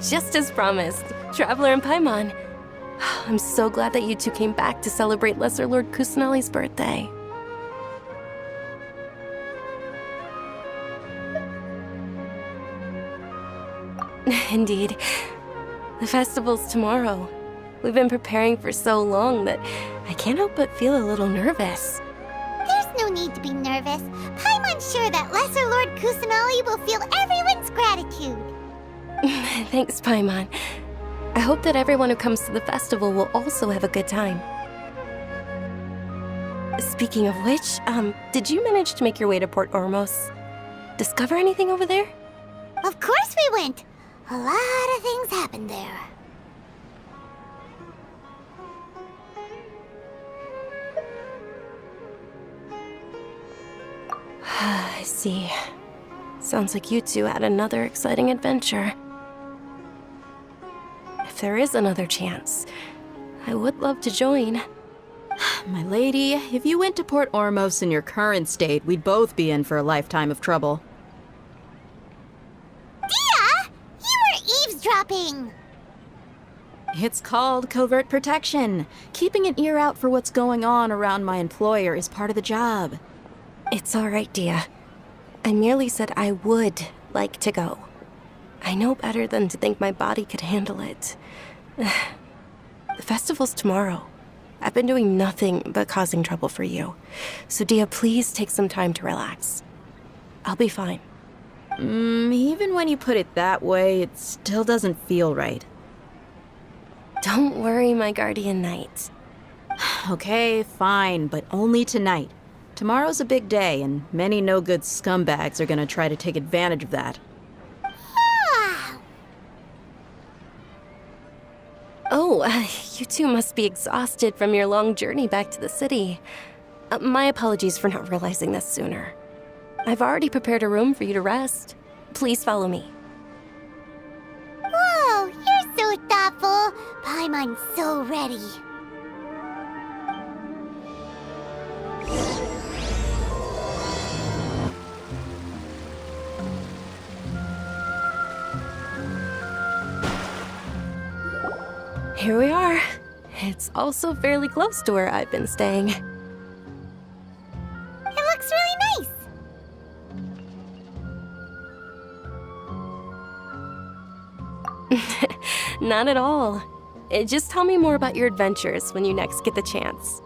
just as promised. Traveler and Paimon. I'm so glad that you two came back to celebrate Lesser Lord Kusanali's birthday. Indeed. The festival's tomorrow. We've been preparing for so long that I can't help but feel a little nervous. There's no need to be nervous. Paimon's sure that Lesser Lord Kusanali will feel everyone's gratitude. Thanks, Paimon. I hope that everyone who comes to the festival will also have a good time. Speaking of which, did you manage to make your way to Port Ormos? Discover anything over there? Of course we went! A lot of things happened there. I see. Sounds like you two had another exciting adventure. If there is another chance, I would love to join. My lady, if you went to Port Ormos in your current state, we'd both be in for a lifetime of trouble. Dia! You were eavesdropping! It's called covert protection. Keeping an ear out for what's going on around my employer is part of the job. It's all right, Dia. I merely said I would like to go. I know better than to think my body could handle it. The festival's tomorrow. I've been doing nothing but causing trouble for you. So Dia, please take some time to relax. I'll be fine. Even when you put it that way, it still doesn't feel right. Don't worry, my guardian knight. Okay, fine, but only tonight. Tomorrow's a big day, and many no-good scumbags are gonna try to take advantage of that. Oh, you two must be exhausted from your long journey back to the city. My apologies for not realizing this sooner. I've already prepared a room for you to rest. Please follow me. Whoa, you're so thoughtful. Paimon's so ready. Here we are. It's also fairly close to where I've been staying. It looks really nice. Not at all. Just tell me more about your adventures when you next get the chance.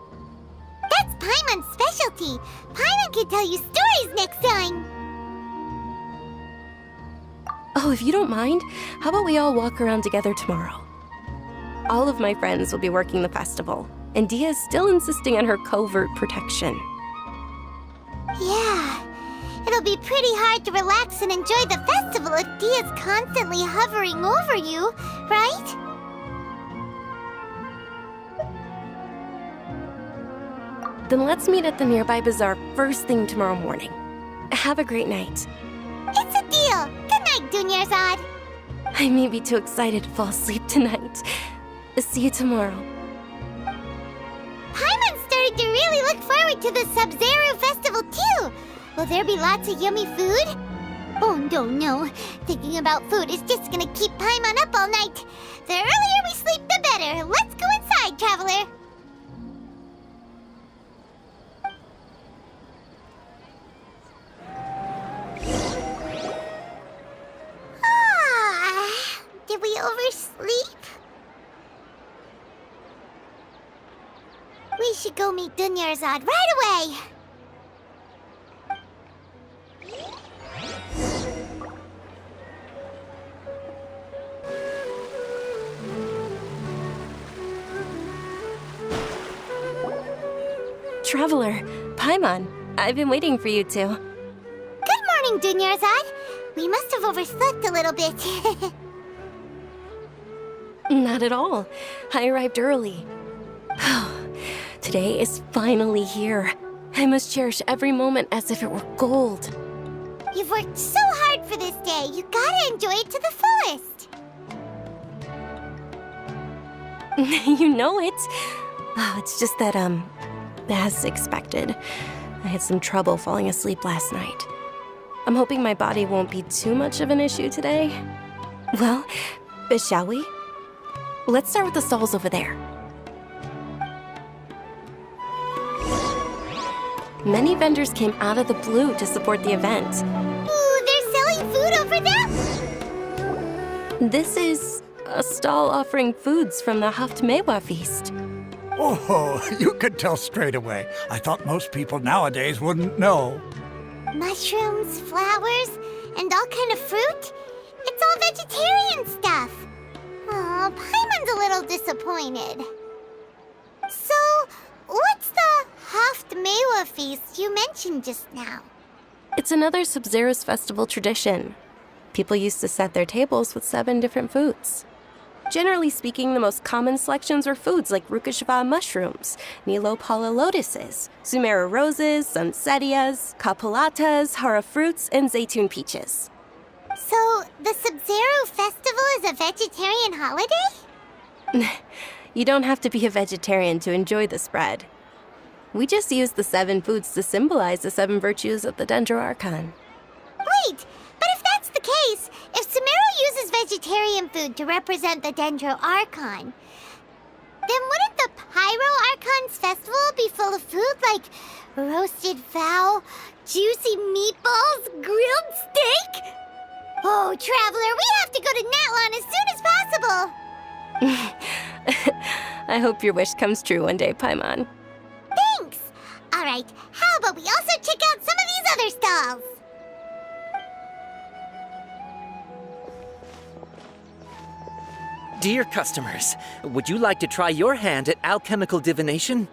That's Paimon's specialty. Paimon can tell you stories next time. Oh, if you don't mind, how about we all walk around together tomorrow? All of my friends will be working the festival, and Dia is still insisting on her covert protection. Yeah, it'll be pretty hard to relax and enjoy the festival if Dia's constantly hovering over you, right? Then let's meet at the nearby bazaar first thing tomorrow morning. Have a great night. It's a deal! Good night, Dunyarzad! I may be too excited to fall asleep tonight. See you tomorrow. Paimon's starting to really look forward to the Sabzeruz Festival too! Will there be lots of yummy food? Oh no. Thinking about food is just gonna keep Paimon up all night. The earlier we sleep, the better. Let's go inside, traveler. Did we oversleep? We should go meet Dunyarzad right away! Traveler, Paimon, I've been waiting for you two. Good morning, Dunyarzad. We must have overslept a little bit. Not at all. I arrived early. Today is finally here. I must cherish every moment as if it were gold. You've worked so hard for this day. You gotta enjoy it to the fullest. You know it. Oh, it's just that, as expected, I had some trouble falling asleep last night. I'm hoping my body won't be too much of an issue today. Well, Shall we? Let's start with the stalls over there. Many vendors came out of the blue to support the event. Ooh, they're selling food over there? This is a stall offering foods from the Haftmewa feast. Oh, you could tell straight away. I thought most people nowadays wouldn't know. Mushrooms, flowers, and all kind of fruit? It's all vegetarian stuff. Oh, Paimon's a little disappointed. So, what's the Haftmewa feast you mentioned just now? It's another Sabzeruz Festival tradition. People used to set their tables with 7 different foods. Generally speaking, the most common selections were foods like Rukashva mushrooms, Nilopala lotuses, Sumeru roses, Sunsetias, Kapulatas, Hara fruits, and Zaytun peaches. So, the Sabzeruz Festival is a vegetarian holiday? You don't have to be a vegetarian to enjoy the spread. We just use the 7 foods to symbolize the 7 virtues of the Dendro Archon. Wait, but if that's the case, if Sumeru uses vegetarian food to represent the Dendro Archon, then wouldn't the Pyro Archon's festival be full of food like roasted fowl, juicy meatballs, grilled steak? Oh, Traveler, we have to go to Natlan as soon as possible! I hope your wish comes true one day, Paimon. Thanks! Alright, how about we also check out some of these other stalls? Dear customers, would you like to try your hand at alchemical divination?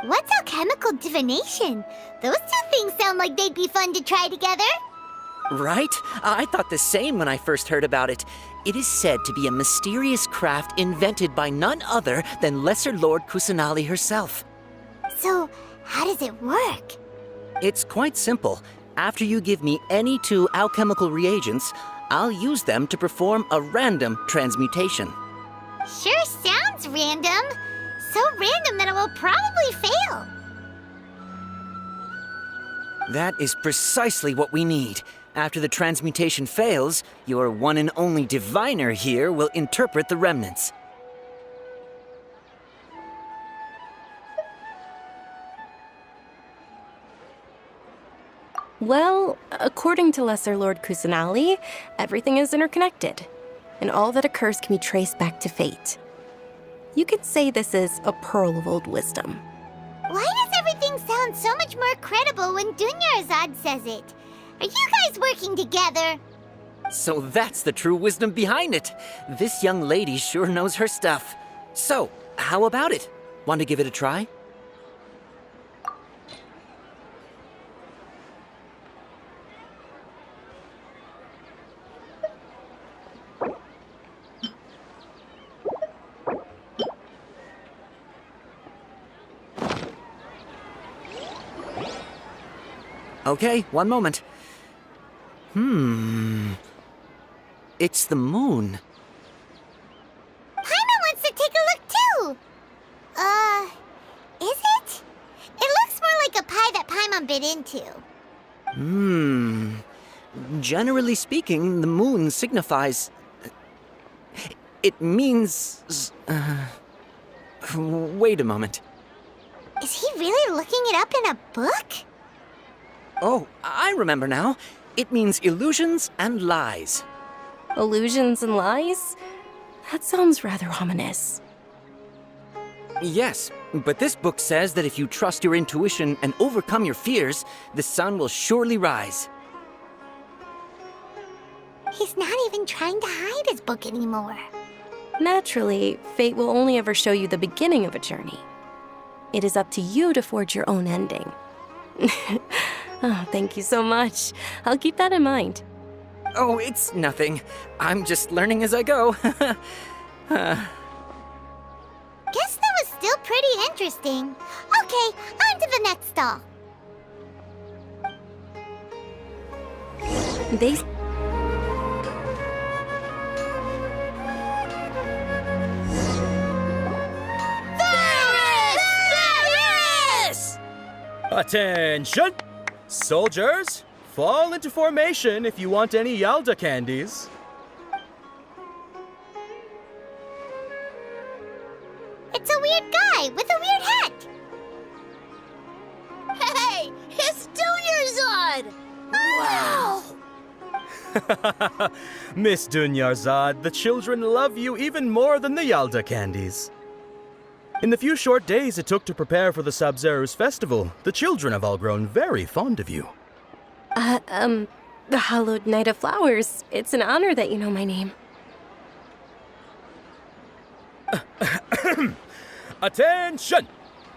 What's alchemical divination? Those 2 things sound like they'd be fun to try together. Right? I thought the same when I first heard about it. It is said to be a mysterious craft invented by none other than Lesser Lord Kusanali herself. So, how does it work? It's quite simple. After you give me any 2 alchemical reagents, I'll use them to perform a random transmutation. Sure sounds random. So random that it will probably fail. That is precisely what we need. After the transmutation fails, your one and only diviner here will interpret the remnants. Well, according to Lesser Lord Kusanali, everything is interconnected, and all that occurs can be traced back to fate. You could say this is a pearl of old wisdom. Why does everything sound so much more credible when Dunyarzad says it? Are you guys working together? So that's the true wisdom behind it. This young lady sure knows her stuff. So, how about it? Want to give it a try? Okay, one moment. It's the moon. Paimon wants to take a look too! Is it? It looks more like a pie that Paimon bit into. Generally speaking, the moon signifies... It means... Wait a moment. Is he really looking it up in a book? Oh, I remember now. It means illusions and lies. Illusions and lies? That sounds rather ominous. Yes, but this book says that if you trust your intuition and overcome your fears, the sun will surely rise. He's not even trying to hide his book anymore. Naturally, fate will only ever show you the beginning of a journey. It is up to you to forge your own ending. Oh, thank you so much. I'll keep that in mind. Oh, it's nothing. I'm just learning as I go. Guess that was still pretty interesting. Okay, on to the next stall. They... Attention! Soldiers, fall into formation if you want any Yalda candies. Miss Dunyarzad, the children love you even more than the Yalda candies. In the few short days it took to prepare for the Sabzeruz Festival, the children have all grown very fond of you. The Hallowed Knight of Flowers. It's an honor that you know my name. Attention!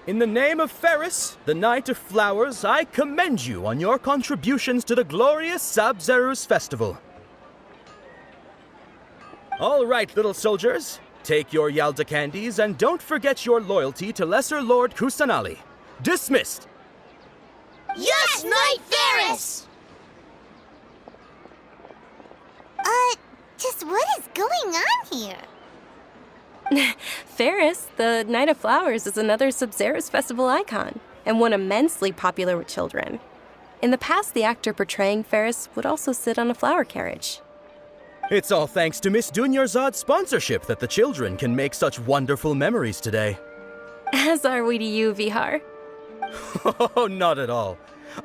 In the name of Ferris, the Knight of Flowers, I commend you on your contributions to the glorious Sabzeruz Festival. All right, little soldiers. Take your Yalda candies and don't forget your loyalty to Lesser Lord Kusanali. Dismissed! Yes, Knight Ferris! Just what is going on here? Ferris, the Knight of Flowers, is another Sabzeruz Festival icon, and one immensely popular with children. In the past, the actor portraying Ferris would also sit on a flower carriage. It's all thanks to Miss Dunyarzad's sponsorship that the children can make such wonderful memories today. As are we to you, Vihar. Oh, not at all.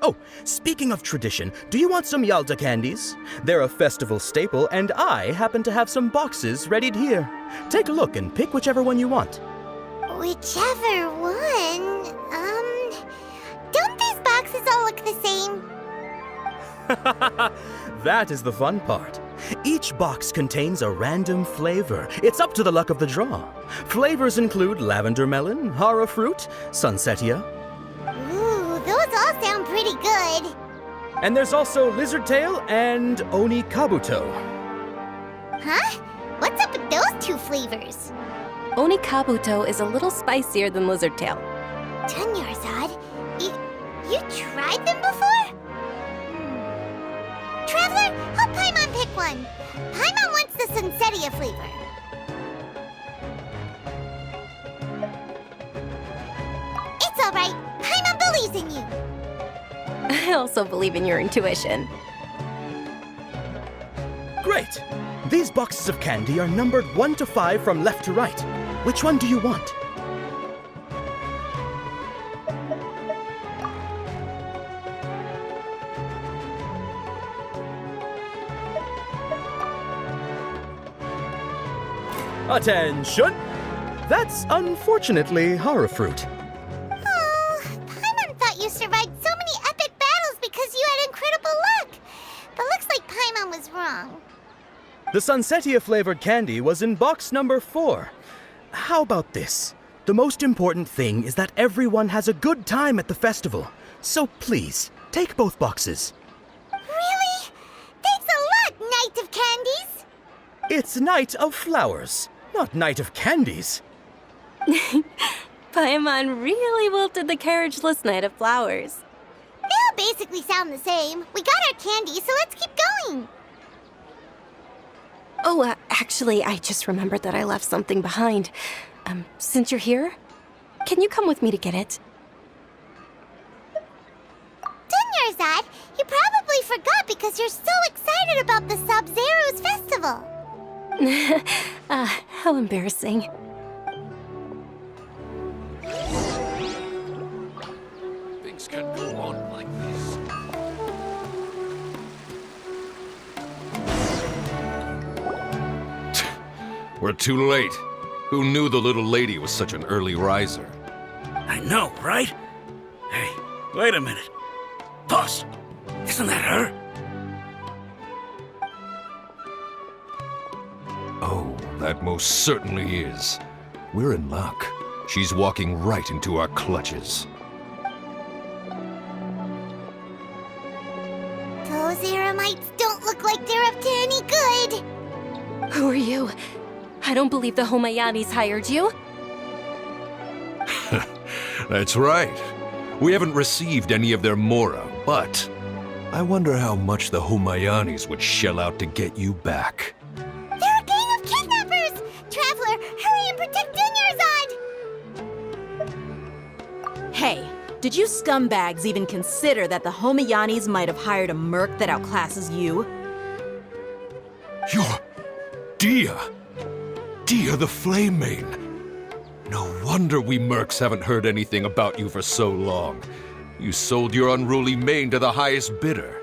Oh, speaking of tradition, do you want some Yalda candies? They're a festival staple, and I happen to have some boxes readied here. Take a look and pick whichever one you want. Whichever one? Don't these boxes all look the same? That is the fun part. Each box contains a random flavor. It's up to the luck of the draw. Flavors include lavender melon, hara fruit, sunsetia. Ooh, those all sound pretty good. And there's also lizard tail and oni kabuto. Huh? What's up with those two flavors? Oni kabuto is a little spicier than lizard tail. Dunyarzad, you tried them before? Traveler, help Paimon pick one. Paimon wants the sunsetia flavor. It's all right. Paimon believes in you. I also believe in your intuition. Great! These boxes of candy are numbered 1 to 5 from left to right. Which one do you want? Attention! That's unfortunately hara fruit. Oh, Paimon thought you survived so many epic battles because you had incredible luck. But looks like Paimon was wrong. The sunsetia flavored candy was in box number 4. How about this? The most important thing is that everyone has a good time at the festival. So please, take both boxes. Really? Thanks a lot, Knight of Candies! It's Knight of Flowers, not Knight of Candies. Paimon really wilted the carriageless Knight of Flowers. They all basically sound the same. We got our candy, so let's keep going. Oh, actually, I just remembered that I left something behind. Since you're here, can you come with me to get it? Dunyarzad, you probably forgot because you're so excited about the Sabzeruz Festival. How embarrassing. Things can't go on like this. We're too late. Who knew the little lady was such an early riser? I know, right? Hey, wait a minute. Boss, isn't that her? Oh, that most certainly is. We're in luck. She's walking right into our clutches. Those Eremites don't look like they're up to any good. Who are you? I don't believe the Homayanis hired you. That's right. We haven't received any of their mora, but I wonder how much the Homayanis would shell out to get you back. They're a gang of kidnappers! Traveler, hurry and protect Dunyarzad! Hey, did you scumbags even consider that the Homayanis might have hired a merc that outclasses you? You're Dia! Dia the Flame Main! No wonder we mercs haven't heard anything about you for so long. You sold your unruly mane to the highest bidder.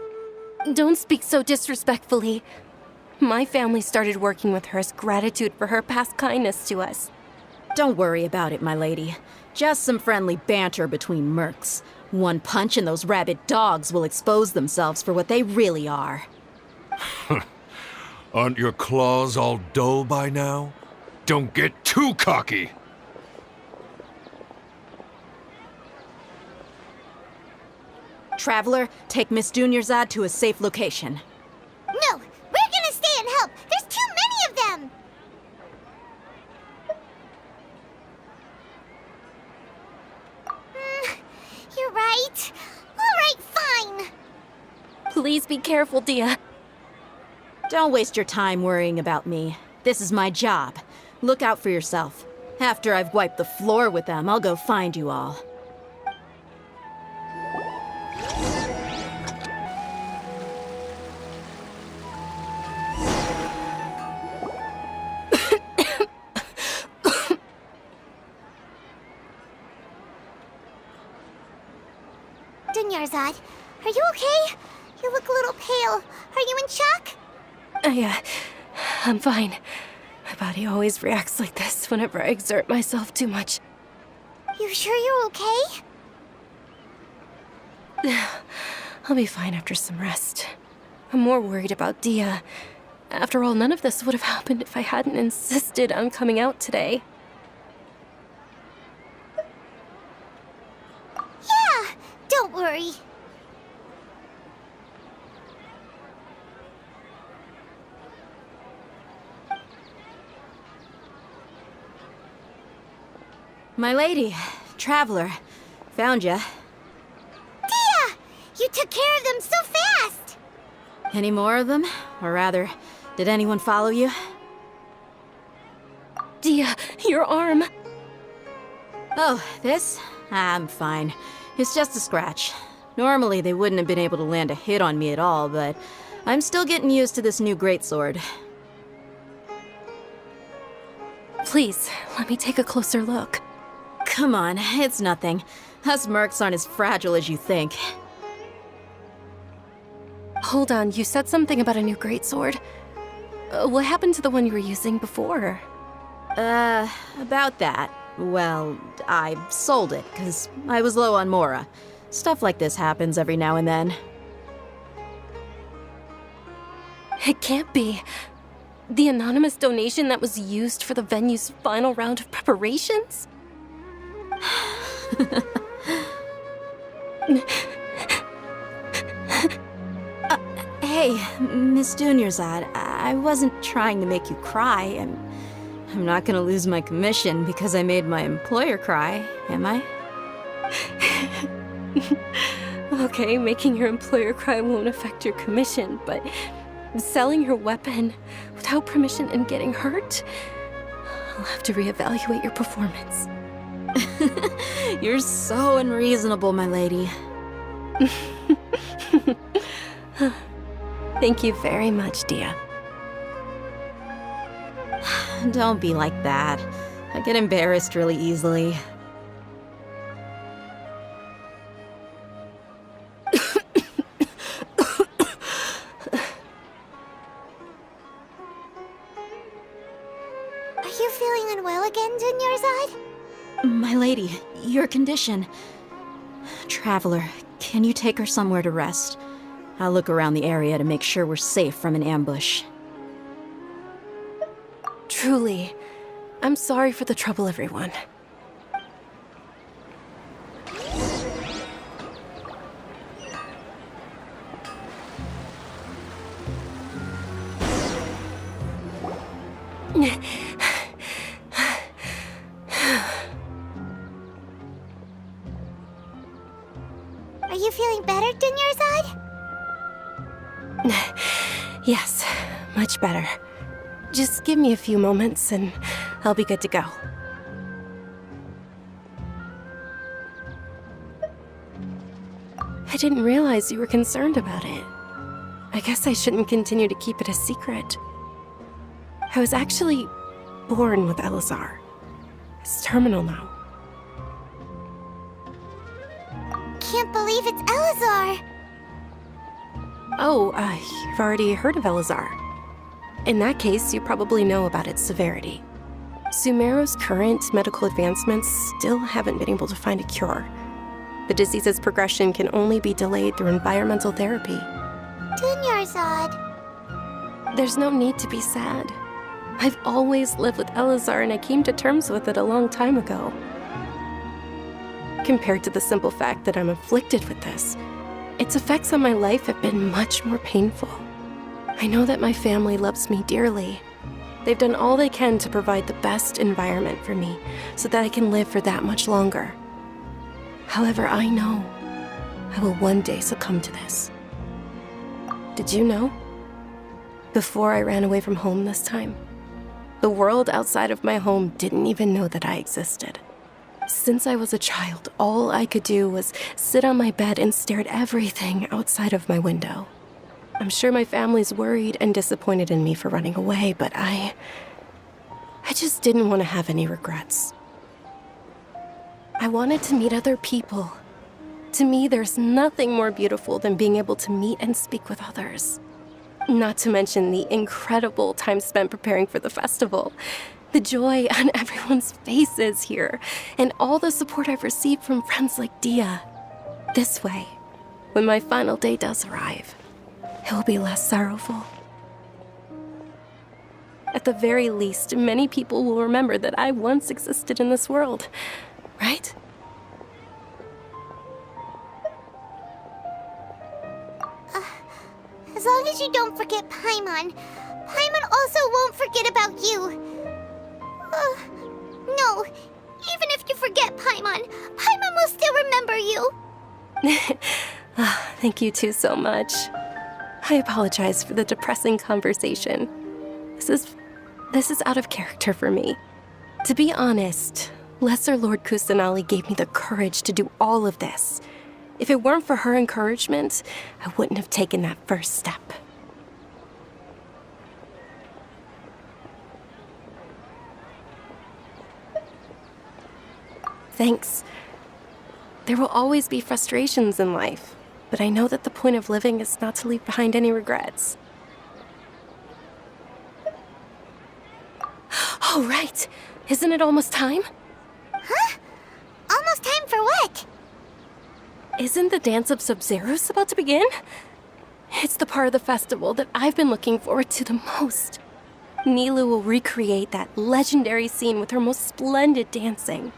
Don't speak so disrespectfully. My family started working with her as gratitude for her past kindness to us. Don't worry about it, my lady. Just some friendly banter between mercs. One punch and those rabid dogs will expose themselves for what they really are. Aren't your claws all dull by now? Don't get too cocky! Traveler, take Miss Dunyarzad to a safe location. No! We're gonna stay and help! There's too many of them! You're right. Alright, fine. Please be careful, Dia. Don't waste your time worrying about me. This is my job. Look out for yourself. After I've wiped the floor with them, I'll go find you all. Dunyarzad, are you okay? You look a little pale. Are you in shock? I'm fine. My body always reacts like this whenever I exert myself too much. You sure you're okay? I'll be fine after some rest. I'm more worried about Dia. After all, none of this would have happened if I hadn't insisted on coming out today. Yeah, don't worry. My lady, Traveler, found ya. Dia! You took care of them so fast! Any more of them? Or rather, did anyone follow you? Dia, your arm! Oh, this? I'm fine. It's just a scratch. Normally, they wouldn't have been able to land a hit on me at all, but I'm still getting used to this new greatsword. Please, let me take a closer look. Come on, it's nothing. Us mercs aren't as fragile as you think. Hold on, you said something about a new greatsword. What happened to the one you were using before? About that. Well, I sold it, because I was low on Mora. Stuff like this happens every now and then. It can't be. The anonymous donation that was used for the venue's final round of preparations? Hey, Miss Dunyarzad, I wasn't trying to make you cry. I'm not gonna lose my commission because I made my employer cry, am I? Okay, making your employer cry won't affect your commission, but selling your weapon without permission and getting hurt? I'll have to reevaluate your performance. You're so unreasonable, my lady. Thank you very much, Dia. Don't be like that. I get embarrassed really easily. Are you feeling unwell again, Dunyarzad? My lady, your condition. Traveler, can you take her somewhere to rest? I'll look around the area to make sure we're safe from an ambush. Truly, I'm sorry for the trouble, everyone. Are you feeling better, Dunyarzad? Yes, much better. Just give me a few moments and I'll be good to go. I didn't realize you were concerned about it. I guess I shouldn't continue to keep it a secret. I was actually born with Elazar. It's terminal now. Can't believe it's Elazar! Oh, you've already heard of Elazar. In that case, you probably know about its severity. Sumeru's current medical advancements still haven't been able to find a cure. The disease's progression can only be delayed through environmental therapy. Dunyarzad. There's no need to be sad. I've always lived with Elazar, and I came to terms with it a long time ago. Compared to the simple fact that I'm afflicted with this, its effects on my life have been much more painful. I know that my family loves me dearly. They've done all they can to provide the best environment for me so that I can live for that much longer. However, I know I will one day succumb to this. Did you know? Before I ran away from home this time, the world outside of my home didn't even know that I existed. Since I was a child, all I could do was sit on my bed and stare at everything outside of my window. I'm sure my family's worried and disappointed in me for running away, but I just didn't want to have any regrets. I wanted to meet other people. To me, there's nothing more beautiful than being able to meet and speak with others. Not to mention the incredible time spent preparing for the festival. The joy on everyone's faces here, and all the support I've received from friends like Dia. This way, when my final day does arrive, it will be less sorrowful. At the very least, many people will remember that I once existed in this world, right? As long as you don't forget Paimon, Paimon also won't forget about you. No, even if you forget Paimon, Paimon will still remember you. Thank you two so much. I apologize for the depressing conversation. This is out of character for me. To be honest, Lesser Lord Kusanali gave me the courage to do all of this. If it weren't for her encouragement, I wouldn't have taken that first step. Thanks. There will always be frustrations in life, but I know that the point of living is not to leave behind any regrets. Oh, right. Isn't it almost time? Huh? Almost time for what? Isn't the dance of Sabzeruz about to begin? It's the part of the festival that I've been looking forward to the most. Nilou will recreate that legendary scene with her most splendid dancing.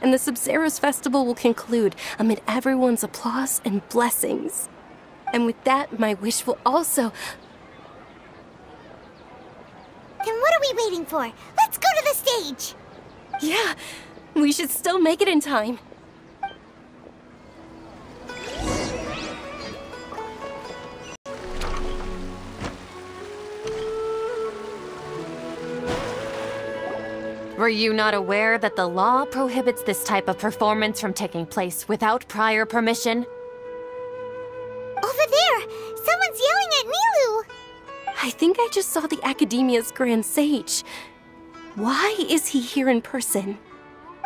And the Sabzeruz Festival will conclude amid everyone's applause and blessings. And with that, my wish will also... Then what are we waiting for? Let's go to the stage! Yeah, we should still make it in time. Were you not aware that the law prohibits this type of performance from taking place without prior permission? Over there! Someone's yelling at Nilou! I think I just saw the Academia's Grand Sage. Why is he here in person?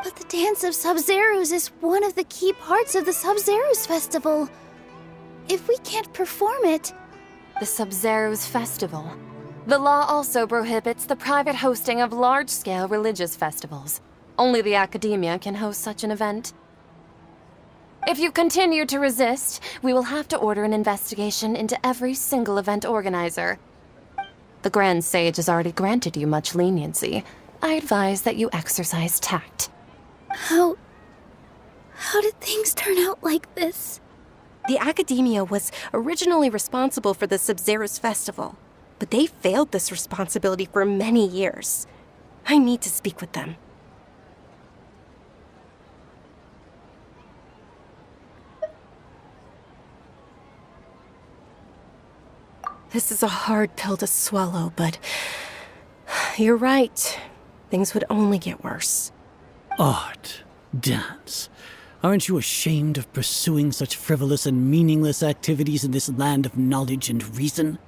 But the Dance of Sabzeruz is one of the key parts of the Sabzeruz Festival. If we can't perform it... The Sabzeruz Festival. The law also prohibits the private hosting of large-scale religious festivals. Only the Academia can host such an event. If you continue to resist, we will have to order an investigation into every single event organizer. The Grand Sage has already granted you much leniency. I advise that you exercise tact. How did things turn out like this? The Academia was originally responsible for the Sabzeruz Festival, but they failed this responsibility for many years. I need to speak with them. This is a hard pill to swallow, but you're right. Things would only get worse. Art, dance. Aren't you ashamed of pursuing such frivolous and meaningless activities in this land of knowledge and reason?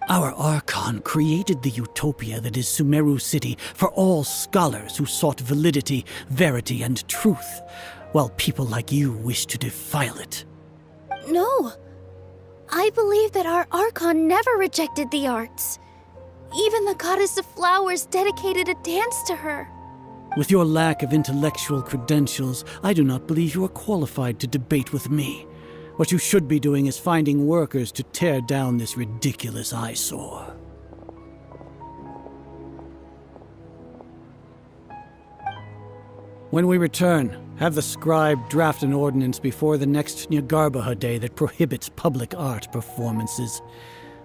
Our Archon created the utopia that is Sumeru City for all scholars who sought validity, verity, and truth. while people like you wish to defile it. No. I believe that our Archon never rejected the arts. Even the goddess of flowers dedicated a dance to her. With your lack of intellectual credentials, I do not believe you are qualified to debate with me. What you should be doing is finding workers to tear down this ridiculous eyesore. When we return, have the scribe draft an ordinance before the next Nyargarbaha Day that prohibits public art performances.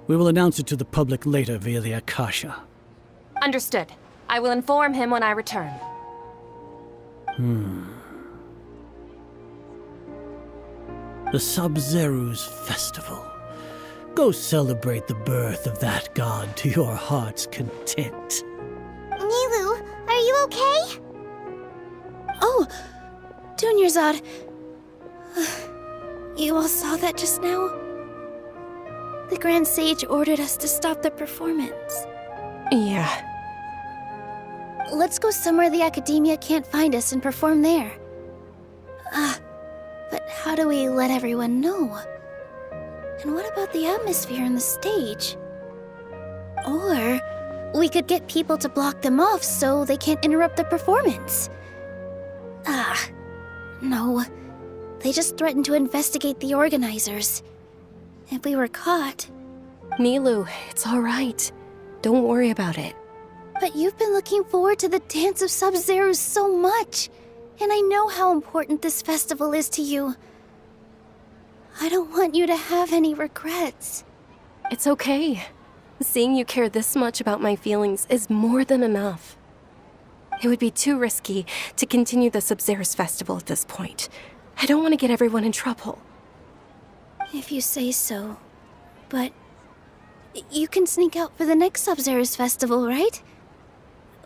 We will announce it to the public later via the Akasha. Understood. I will inform him when I return. The Sabzeruz Festival. Go celebrate the birth of that god to your heart's content. Nilou, are you okay? Oh, Dunyarzad. You all saw that just now? The Grand Sage ordered us to stop the performance. Yeah. Let's go somewhere the Academia can't find us and perform there. But how do we let everyone know? And what about the atmosphere on the stage? Or we could get people to block them off so they can't interrupt the performance. No. They just threatened to investigate the organizers. If we were caught... Nilou, it's all right. Don't worry about it. But you've been looking forward to the Dance of Sabzeruz so much. And I know how important this festival is to you. I don't want you to have any regrets. It's okay. Seeing you care this much about my feelings is more than enough. It would be too risky to continue the Sabzeruz Festival at this point. I don't want to get everyone in trouble. If you say so. But you can sneak out for the next Sabzeruz Festival, right?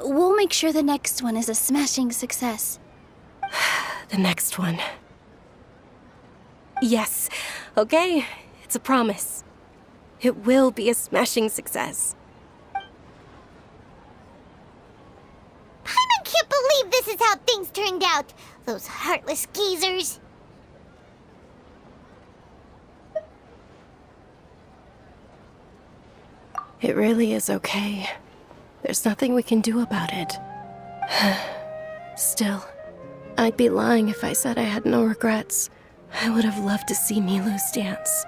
We'll make sure the next one is a smashing success. The next one. Yes. Okay. It's a promise. It will be a smashing success. I can't believe this is how things turned out. Those heartless geezers. It really is okay. There's nothing we can do about it. Still, I'd be lying if I said I had no regrets. I would have loved to see Nilou's dance.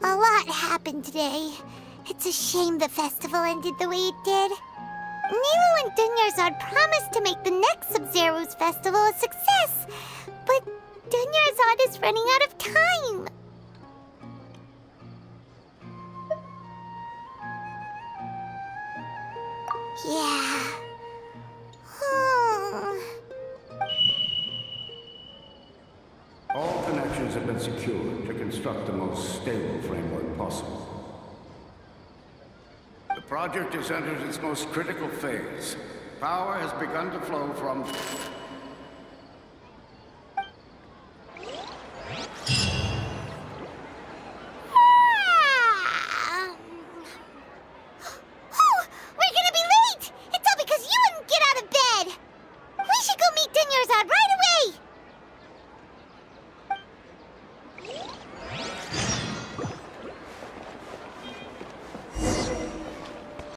A lot happened today. It's a shame the festival ended the way it did. Nilou and Dunyarzad promised to make the next Sabzeruz Festival a success, but Dunyarzad is running out of time. Yeah. All connections have been secured to construct the most stable framework possible. The project has entered its most critical phase. Power has begun to flow from